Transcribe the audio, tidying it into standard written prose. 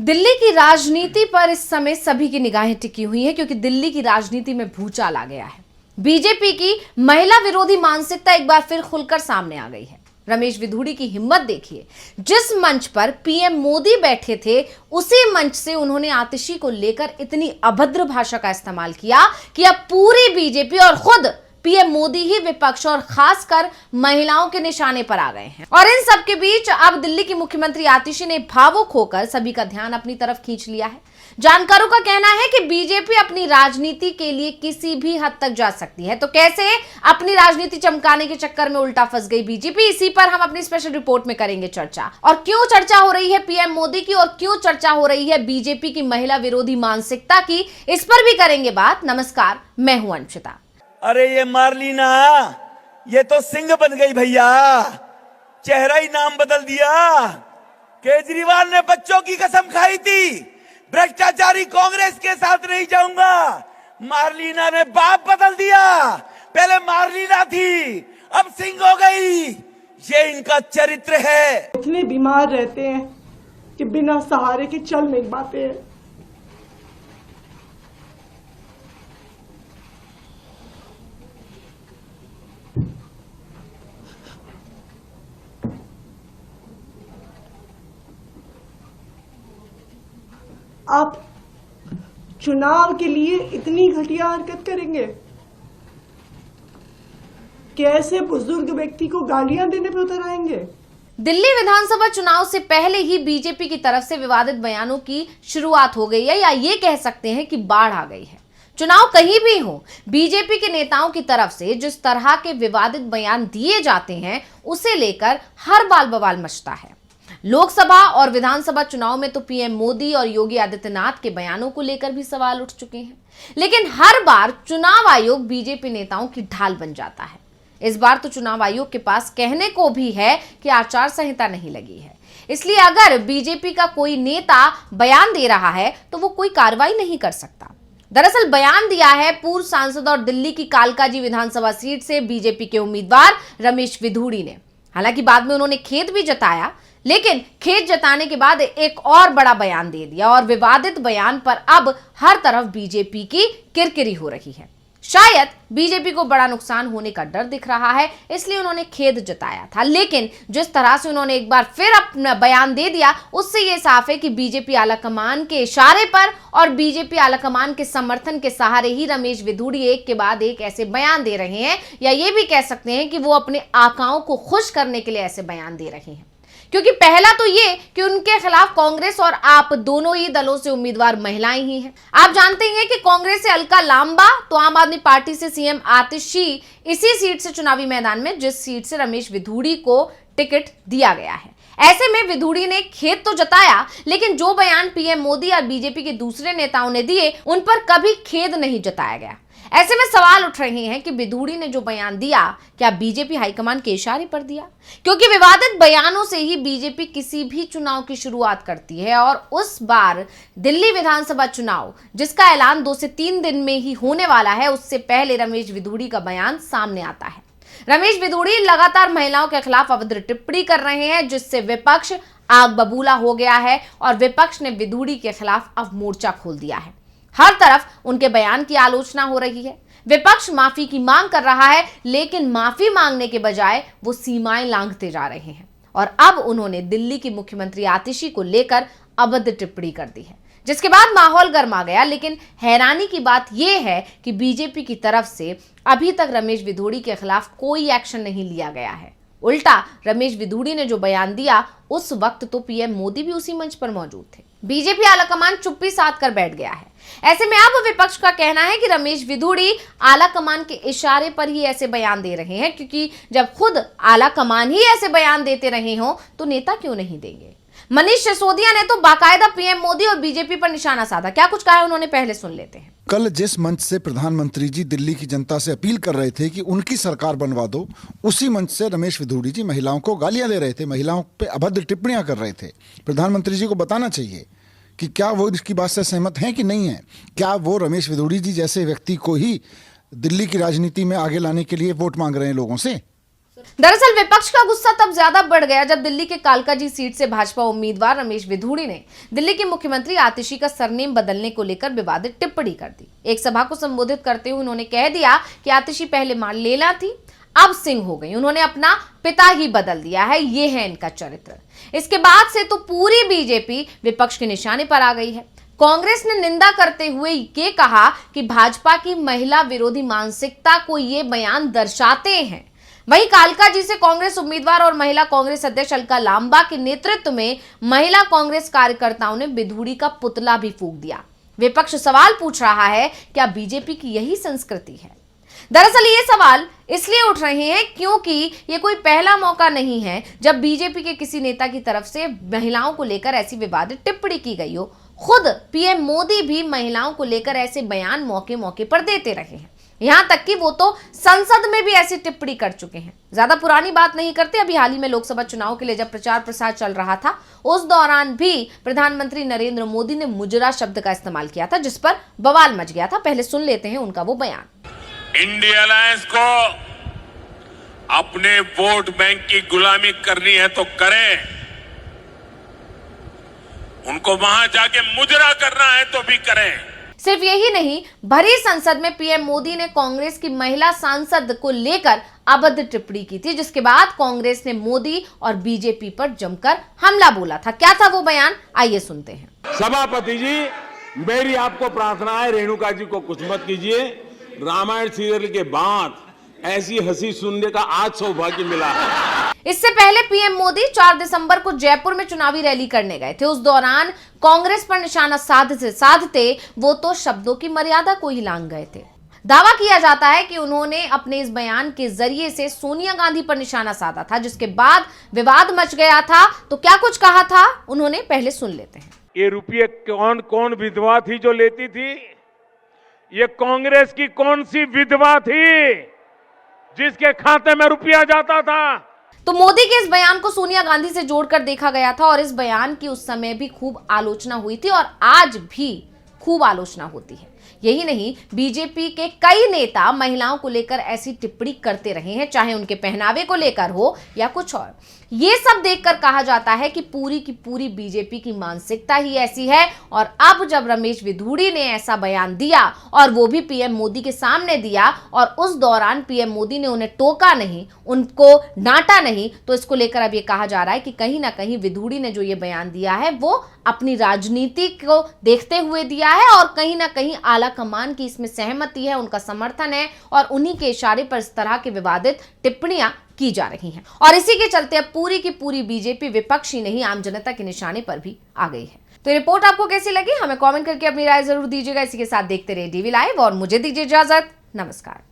दिल्ली की राजनीति पर इस समय सभी की निगाहें टिकी हुई हैं क्योंकि दिल्ली की राजनीति में भूचाल आ गया है। बीजेपी की महिला विरोधी मानसिकता एक बार फिर खुलकर सामने आ गई है। रमेश विधुड़ी की हिम्मत देखिए, जिस मंच पर पीएम मोदी बैठे थे उसी मंच से उन्होंने आतिशी को लेकर इतनी अभद्र भाषा का इस्तेमाल किया कि अब पूरी बीजेपी और खुद पीएम मोदी ही विपक्ष और खासकर महिलाओं के निशाने पर आ गए हैं। और इन सब के बीच अब दिल्ली की मुख्यमंत्री आतिशी ने भावुक होकर सभी का ध्यान अपनी तरफ खींच लिया है। जानकारों का कहना है कि बीजेपी अपनी राजनीति के लिए किसी भी हद तक जा सकती है, तो कैसे अपनी राजनीति चमकाने के चक्कर में उल्टा फंस गई बीजेपी, इसी पर हम अपनी स्पेशल रिपोर्ट में करेंगे चर्चा। और क्यों चर्चा हो रही है पीएम मोदी की और क्यों चर्चा हो रही है बीजेपी की महिला विरोधी मानसिकता की, इस पर भी करेंगे बात। नमस्कार, मैं हूं अंशिता। अरे ये मार्लिना, ये तो सिंह बन गई भैया, चेहरा ही नाम बदल दिया। केजरीवाल ने बच्चों की कसम खाई थी, भ्रष्टाचारी कांग्रेस के साथ नहीं जाऊंगा। मार्लिना ने बाप बदल दिया, पहले मार्लिना थी अब सिंह हो गई। ये इनका चरित्र है। इतने बीमार रहते हैं कि बिना सहारे के चल नहीं पाते हैं। आप चुनाव के लिए इतनी घटिया हरकत करेंगे? कैसे बुजुर्ग व्यक्ति को गालियां देने पर उतर आएंगे? दिल्ली विधानसभा चुनाव से पहले ही बीजेपी की तरफ से विवादित बयानों की शुरुआत हो गई है, या ये कह सकते हैं कि बाढ़ आ गई है। चुनाव कहीं भी हो, बीजेपी के नेताओं की तरफ से जिस तरह के विवादित बयान दिए जाते हैं उसे लेकर हर बाल बवाल मचता है। लोकसभा और विधानसभा चुनाव में तो पीएम मोदी और योगी आदित्यनाथ के बयानों को लेकर भी सवाल उठ चुके हैं, लेकिन हर बार चुनाव आयोग बीजेपी नेताओं की ढाल बन जाता है। इस बार तो चुनाव आयोग के पास कहने को भी है कि आचार संहिता नहीं लगी है, इसलिए अगर बीजेपी का कोई नेता बयान दे रहा है तो वो कोई कार्रवाई नहीं कर सकता। दरअसल बयान दिया है पूर्व सांसद और दिल्ली की कालकाजी विधानसभा सीट से बीजेपी के उम्मीदवार रमेश विधुड़ी ने। हालांकि बाद में उन्होंने खेद भी जताया, लेकिन खेद जताने के बाद एक और बड़ा बयान दे दिया और विवादित बयान पर अब हर तरफ बीजेपी की किरकिरी हो रही है। शायद बीजेपी को बड़ा नुकसान होने का डर दिख रहा है, इसलिए उन्होंने खेद जताया था। लेकिन जिस तरह से उन्होंने एक बार फिर अपना बयान दे दिया, उससे यह साफ है कि बीजेपी आलाकमान के इशारे पर और बीजेपी आलाकमान के समर्थन के सहारे ही रमेश विधुड़ी एक के बाद एक ऐसे बयान दे रहे हैं, या ये भी कह सकते हैं कि वो अपने आकाओं को खुश करने के लिए ऐसे बयान दे रहे हैं। क्योंकि पहला तो ये कि उनके खिलाफ कांग्रेस और आप दोनों ही दलों से उम्मीदवार महिलाएं ही हैं। आप जानते हैं कि कांग्रेस से अलका लांबा तो आम आदमी पार्टी से सीएम आतिशी इसी सीट से चुनावी मैदान में, जिस सीट से रमेश विधुड़ी को टिकट दिया गया है। ऐसे में विधुड़ी ने खेद तो जताया, लेकिन जो बयान पीएम मोदी और बीजेपी के दूसरे नेताओं ने दिए उन पर कभी खेद नहीं जताया गया। ऐसे में सवाल उठ रहे हैं कि विधुड़ी ने जो बयान दिया क्या बीजेपी हाईकमान के इशारे पर दिया, क्योंकि विवादित बयानों से ही बीजेपी किसी भी चुनाव की शुरुआत करती है। और उस बार दिल्ली विधानसभा चुनाव जिसका ऐलान 2 से 3 दिन में ही होने वाला है, उससे पहले रमेश विधुड़ी का बयान सामने आता है। रमेश विधुड़ी लगातार महिलाओं के खिलाफ अभद्र टिप्पणी कर रहे हैं, जिससे विपक्ष आग बबूला हो गया है और विपक्ष ने विधुड़ी के खिलाफ अब मोर्चा खोल दिया है। हर तरफ उनके बयान की आलोचना हो रही है। विपक्ष माफी की मांग कर रहा है, लेकिन माफी मांगने के बजाय वो सीमाएं लांघते जा रहे हैं। और अब उन्होंने दिल्ली की मुख्यमंत्री आतिशी को लेकर अभद्र टिप्पणी कर दी है, जिसके बाद माहौल गर्मा गया। लेकिन हैरानी की बात यह है कि बीजेपी की तरफ से अभी तक रमेश विधुड़ी के खिलाफ कोई एक्शन नहीं लिया गया है। उल्टा रमेश विधुड़ी ने जो बयान दिया उस वक्त तो पीएम मोदी भी उसी मंच पर मौजूद थे। बीजेपी आलाकमान चुप्पी साध कर बैठ गया है। ऐसे में अब विपक्ष का कहना है कि रमेश विधुड़ी आलाकमान के इशारे पर ही ऐसे बयान दे रहे हैं, क्योंकि जब खुद आलाकमान ही ऐसे बयान देते रहे हो तो नेता क्यों नहीं देंगे। मनीष सिसोदिया ने तो बाकायदा पीएम मोदी और बीजेपी पर निशाना साधा। क्या कुछ कहा है उन्होंने, पहले सुन लेते हैं। कल जिस मंच से प्रधानमंत्री जी दिल्ली की जनता से अपील कर रहे थे कि उनकी सरकार बनवा दो, उसी मंच से रमेश विधुड़ी जी महिलाओं को गालियां दे रहे थे, महिलाओं पे अभद्र टिप्पणियां कर रहे थे। प्रधानमंत्री जी को बताना चाहिए कि क्या वो इसकी बात से सहमत हैं कि नहीं है। क्या वो रमेश विधुड़ी जी जैसे व्यक्ति को ही दिल्ली की राजनीति में आगे लाने के लिए वोट मांग रहे हैं लोगों से? दरअसल विपक्ष का गुस्सा तब ज्यादा बढ़ गया जब दिल्ली के कालकाजी सीट से भाजपा उम्मीदवार रमेश विधूड़ी ने दिल्ली के मुख्यमंत्री आतिशी का सरनेम बदलने को लेकर विवादित टिप्पणी कर दी। एक सभा को संबोधित करते हुए उन्होंने कह दिया कि आतिशी पहले लेला थी, अब सिंह हो गई, उन्होंने अपना पिता ही बदल दिया है, ये है इनका चरित्र। इसके बाद से तो पूरी बीजेपी विपक्ष के निशाने पर आ गई है। कांग्रेस ने निंदा करते हुए ये कहा कि भाजपा की महिला विरोधी मानसिकता को ये बयान दर्शाते हैं। वहीं कालकाजी से कांग्रेस उम्मीदवार और महिला कांग्रेस अध्यक्ष अलका लांबा के नेतृत्व में महिला कांग्रेस कार्यकर्ताओं ने विधूड़ी का पुतला भी फूंक दिया। विपक्ष सवाल पूछ रहा है, क्या बीजेपी की यही संस्कृति है? दरअसल ये सवाल इसलिए उठ रहे हैं क्योंकि ये कोई पहला मौका नहीं है जब बीजेपी के किसी नेता की तरफ से महिलाओं को लेकर ऐसी विवादित टिप्पणी की गई हो। खुद पीएम मोदी भी महिलाओं को लेकर ऐसे बयान मौके मौके पर देते रहे हैं। यहां तक कि वो तो संसद में भी ऐसी टिप्पणी कर चुके हैं। ज्यादा पुरानी बात नहीं करते, अभी हाल ही में लोकसभा चुनाव के लिए जब प्रचार प्रसार चल रहा था, उस दौरान भी प्रधानमंत्री नरेंद्र मोदी ने मुजरा शब्द का इस्तेमाल किया था, जिस पर बवाल मच गया था। पहले सुन लेते हैं उनका वो बयान। इंडिया अलायंस को अपने वोट बैंक की गुलामी करनी है तो करें, उनको वहां जाके मुजरा करना है तो भी करें। सिर्फ यही नहीं, भरी संसद में पीएम मोदी ने कांग्रेस की महिला सांसद को लेकर अभद्र टिप्पणी की थी, जिसके बाद कांग्रेस ने मोदी और बीजेपी पर जमकर हमला बोला था। क्या था वो बयान, आइए सुनते हैं। सभापति जी, मेरी आपको प्रार्थना है, रेणुका जी को कुछ मत कीजिए। रामायण सीरियल के बाद ऐसी हंसी सुनने का आज सौभाग्य मिला है। इससे पहले पीएम मोदी 4 दिसंबर को जयपुर में चुनावी रैली करने गए थे। उस दौरान कांग्रेस पर निशाना साधते वो तो शब्दों की मर्यादा को ही लांघ गए थे। दावा किया जाता है कि उन्होंने अपने इस बयान के जरिए से सोनिया गांधी पर निशाना साधा था, जिसके बाद विवाद मच गया था। तो क्या कुछ कहा था उन्होंने, पहले सुन लेते हैं। ये रुपये कौन कौन विधवा थी जो लेती थी? ये कांग्रेस की कौन सी विधवा थी जिसके खाते में रुपया जाता था? तो मोदी के इस बयान को सोनिया गांधी से जोड़कर देखा गया था और इस बयान की उस समय भी खूब आलोचना हुई थी और आज भी खूब आलोचना होती है। यही नहीं, बीजेपी के कई नेता महिलाओं को लेकर ऐसी टिप्पणी करते रहे हैं, चाहे उनके पहनावे को लेकर हो या कुछ और। ये सब देखकर कहा जाता है कि पूरी की पूरी बीजेपी की मानसिकता ही ऐसी है। और अब जब रमेश विधूड़ी ने ऐसा बयान दिया और वो भी पीएम मोदी के सामने दिया और उस दौरान पीएम मोदी ने उन्हें टोका नहीं, उनको डांटा नहीं, तो इसको लेकर अब ये कहा जा रहा है कि कहीं ना कहीं विधूड़ी ने जो ये बयान दिया है वो अपनी राजनीति को देखते हुए दिया है और कहीं ना कहीं आला कमान की इसमें सहमति है, उनका समर्थन है और उन्हीं के इशारे पर इस तरह की विवादित टिप्पणियां की जा रही हैं। और इसी के चलते अब पूरी की पूरी बीजेपी विपक्ष ही नहीं, आम जनता के निशाने पर भी आ गई है। तो रिपोर्ट आपको कैसी लगी, हमें कमेंट करके अपनी राय जरूर दीजिएगा। इसी के साथ देखते रहिए डीवी लाइव और मुझे दीजिए इजाजत। नमस्कार।